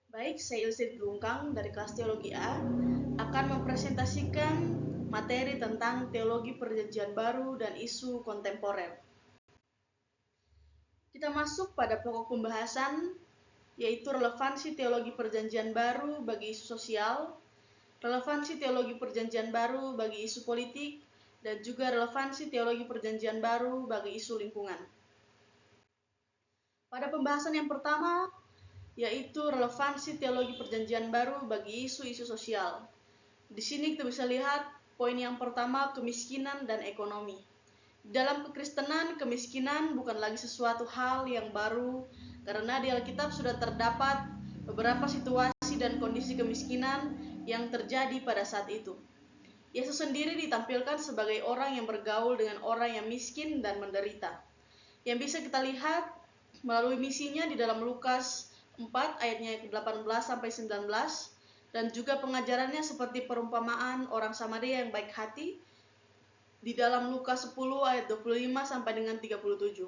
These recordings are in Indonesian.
Baik, saya Ilse Lungkang dari kelas Teologi A akan mempresentasikan materi tentang teologi perjanjian baru dan isu kontemporer. Kita masuk pada pokok pembahasan, yaitu relevansi teologi perjanjian baru bagi isu sosial, relevansi teologi perjanjian baru bagi isu politik, dan juga relevansi teologi perjanjian baru bagi isu lingkungan. Pada pembahasan yang pertama, yaitu relevansi teologi perjanjian baru bagi isu-isu sosial. Di sini kita bisa lihat poin yang pertama, kemiskinan dan ekonomi. Dalam kekristenan, kemiskinan bukan lagi sesuatu hal yang baru, karena di Alkitab sudah terdapat beberapa situasi dan kondisi kemiskinan yang terjadi pada saat itu. Yesus sendiri ditampilkan sebagai orang yang bergaul dengan orang yang miskin dan menderita. Yang bisa kita lihat melalui misinya di dalam Lukas 4 ayatnya 18 sampai 19, dan juga pengajarannya seperti perumpamaan orang Samaria yang baik hati di dalam Lukas 10 ayat 25 sampai dengan 37.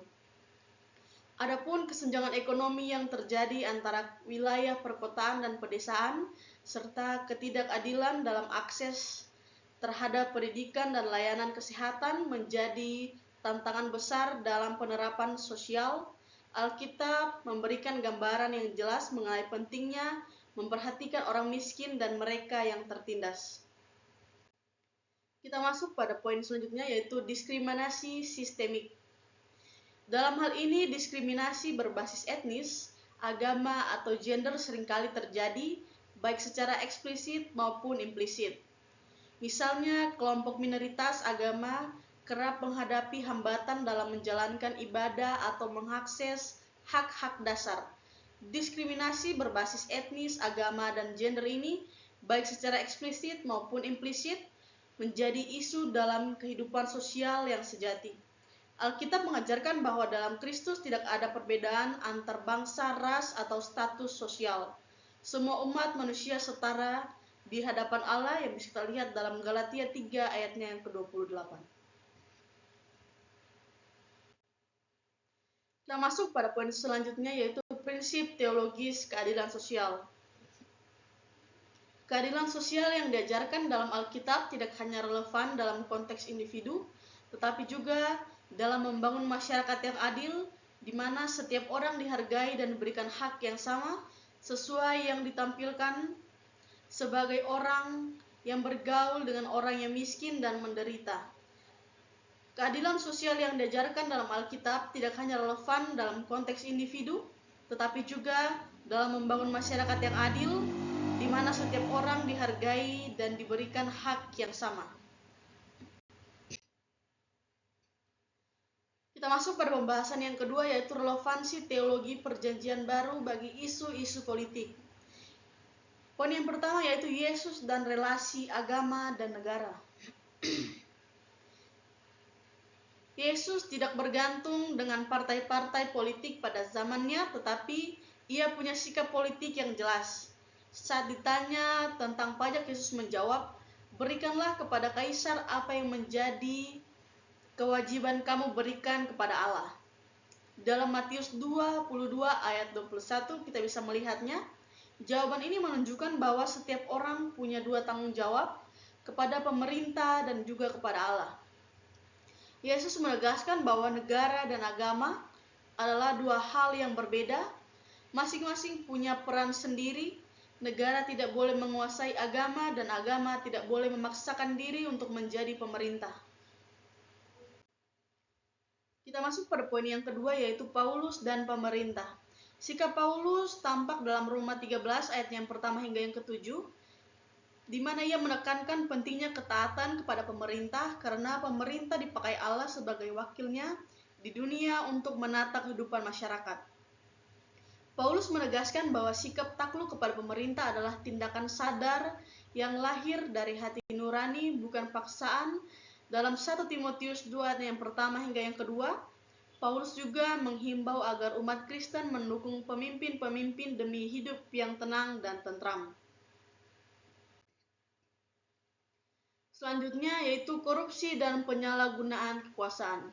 Adapun kesenjangan ekonomi yang terjadi antara wilayah perkotaan dan pedesaan serta ketidakadilan dalam akses terhadap pendidikan dan layanan kesehatan menjadi tantangan besar dalam penerapan sosial. Alkitab memberikan gambaran yang jelas mengenai pentingnya memperhatikan orang miskin dan mereka yang tertindas. Kita masuk pada poin selanjutnya, yaitu diskriminasi sistemik. Dalam hal ini, diskriminasi berbasis etnis, agama, atau gender seringkali terjadi, baik secara eksplisit maupun implisit. Misalnya, kelompok minoritas agama kerap menghadapi hambatan dalam menjalankan ibadah atau mengakses hak-hak dasar. Diskriminasi berbasis etnis, agama, dan gender ini, baik secara eksplisit maupun implisit, menjadi isu dalam kehidupan sosial yang sejati. Alkitab mengajarkan bahwa dalam Kristus tidak ada perbedaan antar bangsa, ras, atau status sosial. Semua umat manusia setara di hadapan Allah, yang bisa kita lihat dalam Galatia 3 ayatnya yang ke-28. Kita masuk pada poin selanjutnya, yaitu prinsip teologis keadilan sosial. Keadilan sosial yang diajarkan dalam Alkitab tidak hanya relevan dalam konteks individu, tetapi juga dalam membangun masyarakat yang adil, di mana setiap orang dihargai dan diberikan hak yang sama, sesuai yang ditampilkan sebagai orang yang bergaul dengan orang yang miskin dan menderita. Keadilan sosial yang diajarkan dalam Alkitab tidak hanya relevan dalam konteks individu, tetapi juga dalam membangun masyarakat yang adil, di mana setiap orang dihargai dan diberikan hak yang sama. Kita masuk pada pembahasan yang kedua, yaitu relevansi teologi perjanjian baru bagi isu-isu politik. Poin yang pertama yaitu Yesus dan relasi agama dan negara. Yesus tidak bergantung dengan partai-partai politik pada zamannya, tetapi ia punya sikap politik yang jelas. Saat ditanya tentang pajak, Yesus menjawab, "Berikanlah kepada kaisar apa yang menjadi kewajiban kamu berikan kepada Allah." Dalam Matius 22 ayat 21 kita bisa melihatnya. Jawaban ini menunjukkan bahwa setiap orang punya dua tanggung jawab, kepada pemerintah dan juga kepada Allah. Yesus menegaskan bahwa negara dan agama adalah dua hal yang berbeda. Masing-masing punya peran sendiri. Negara tidak boleh menguasai agama dan agama tidak boleh memaksakan diri untuk menjadi pemerintah. Kita masuk pada poin yang kedua, yaitu Paulus dan pemerintah. Sikap Paulus tampak dalam Roma 13 ayat yang pertama hingga yang ketujuh, di mana ia menekankan pentingnya ketaatan kepada pemerintah karena pemerintah dipakai Allah sebagai wakilnya di dunia untuk menata kehidupan masyarakat. Paulus menegaskan bahwa sikap takluk kepada pemerintah adalah tindakan sadar yang lahir dari hati nurani, bukan paksaan. Dalam 1 Timotius 2 ayat yang pertama hingga yang kedua, Paulus juga menghimbau agar umat Kristen mendukung pemimpin-pemimpin demi hidup yang tenang dan tentram. Selanjutnya yaitu korupsi dan penyalahgunaan kekuasaan.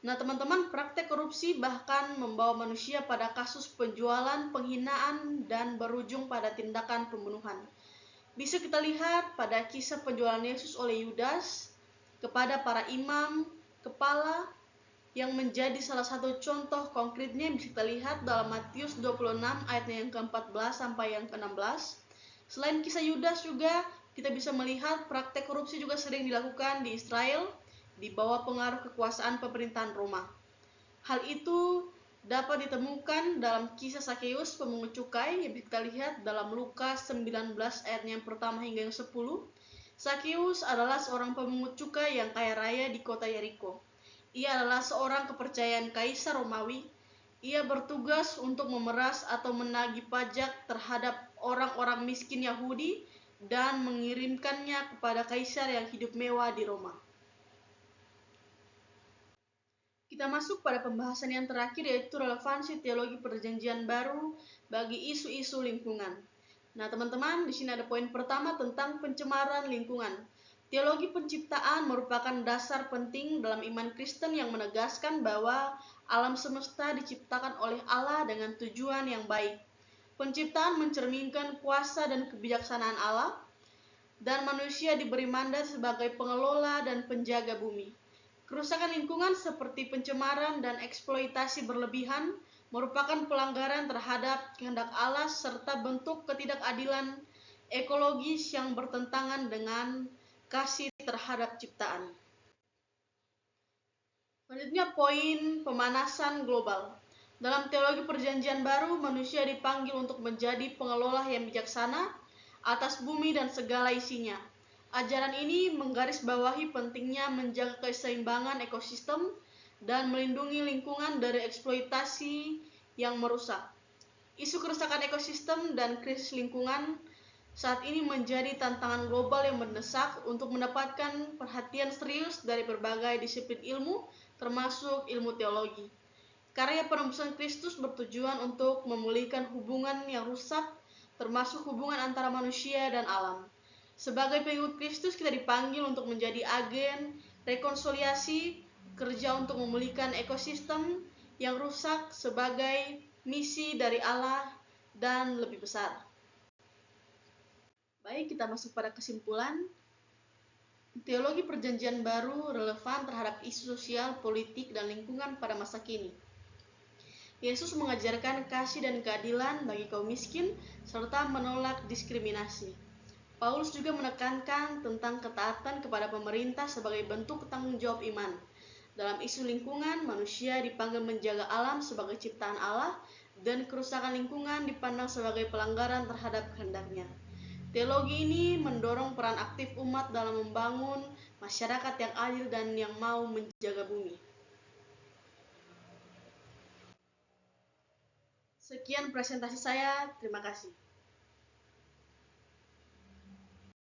Nah, teman-teman, praktek korupsi bahkan membawa manusia pada kasus penjualan, penghinaan, dan berujung pada tindakan pembunuhan. Bisa kita lihat pada kisah penjualan Yesus oleh Yudas kepada para imam, kepala, yang menjadi salah satu contoh konkretnya bisa kita lihat dalam Matius 26 ayatnya yang ke-14 sampai yang ke-16. Selain kisah Yudas juga kita bisa melihat praktek korupsi juga sering dilakukan di Israel di bawah pengaruh kekuasaan pemerintahan Roma. Hal itu dapat ditemukan dalam kisah Sakeus pemungut cukai yang kita lihat dalam Lukas 19 ayat yang pertama hingga yang 10. Sakeus adalah seorang pemungut cukai yang kaya raya di kota Yeriko. Ia adalah seorang kepercayaan Kaisar Romawi. Ia bertugas untuk memeras atau menagih pajak terhadap orang-orang miskin Yahudi dan mengirimkannya kepada Kaisar yang hidup mewah di Roma. Kita masuk pada pembahasan yang terakhir, yaitu relevansi teologi Perjanjian Baru bagi isu-isu lingkungan. Nah, teman-teman, di sini ada poin pertama tentang pencemaran lingkungan. Teologi penciptaan merupakan dasar penting dalam iman Kristen yang menegaskan bahwa alam semesta diciptakan oleh Allah dengan tujuan yang baik. Penciptaan mencerminkan kuasa dan kebijaksanaan Allah, dan manusia diberi mandat sebagai pengelola dan penjaga bumi. Kerusakan lingkungan seperti pencemaran dan eksploitasi berlebihan merupakan pelanggaran terhadap kehendak Allah serta bentuk ketidakadilan ekologis yang bertentangan dengan kasih terhadap ciptaan. Selanjutnya poin pemanasan global. Dalam teologi Perjanjian Baru, manusia dipanggil untuk menjadi pengelola yang bijaksana atas bumi dan segala isinya. Ajaran ini menggarisbawahi pentingnya menjaga keseimbangan ekosistem dan melindungi lingkungan dari eksploitasi yang merusak. Isu kerusakan ekosistem dan krisis lingkungan saat ini menjadi tantangan global yang mendesak untuk mendapatkan perhatian serius dari berbagai disiplin ilmu, termasuk ilmu teologi. Karya penebusan Kristus bertujuan untuk memulihkan hubungan yang rusak, termasuk hubungan antara manusia dan alam. Sebagai pengikut Kristus, kita dipanggil untuk menjadi agen rekonsiliasi, kerja untuk memulihkan ekosistem yang rusak sebagai misi dari Allah dan lebih besar. Baik, kita masuk pada kesimpulan. Teologi Perjanjian Baru relevan terhadap isu sosial, politik, dan lingkungan pada masa kini. Yesus mengajarkan kasih dan keadilan bagi kaum miskin serta menolak diskriminasi. Paulus juga menekankan tentang ketaatan kepada pemerintah sebagai bentuk tanggung jawab iman. Dalam isu lingkungan, manusia dipanggil menjaga alam sebagai ciptaan Allah dan kerusakan lingkungan dipandang sebagai pelanggaran terhadap kehendaknya. Teologi ini mendorong peran aktif umat dalam membangun masyarakat yang adil dan yang mau menjaga bumi. Sekian presentasi saya, terima kasih.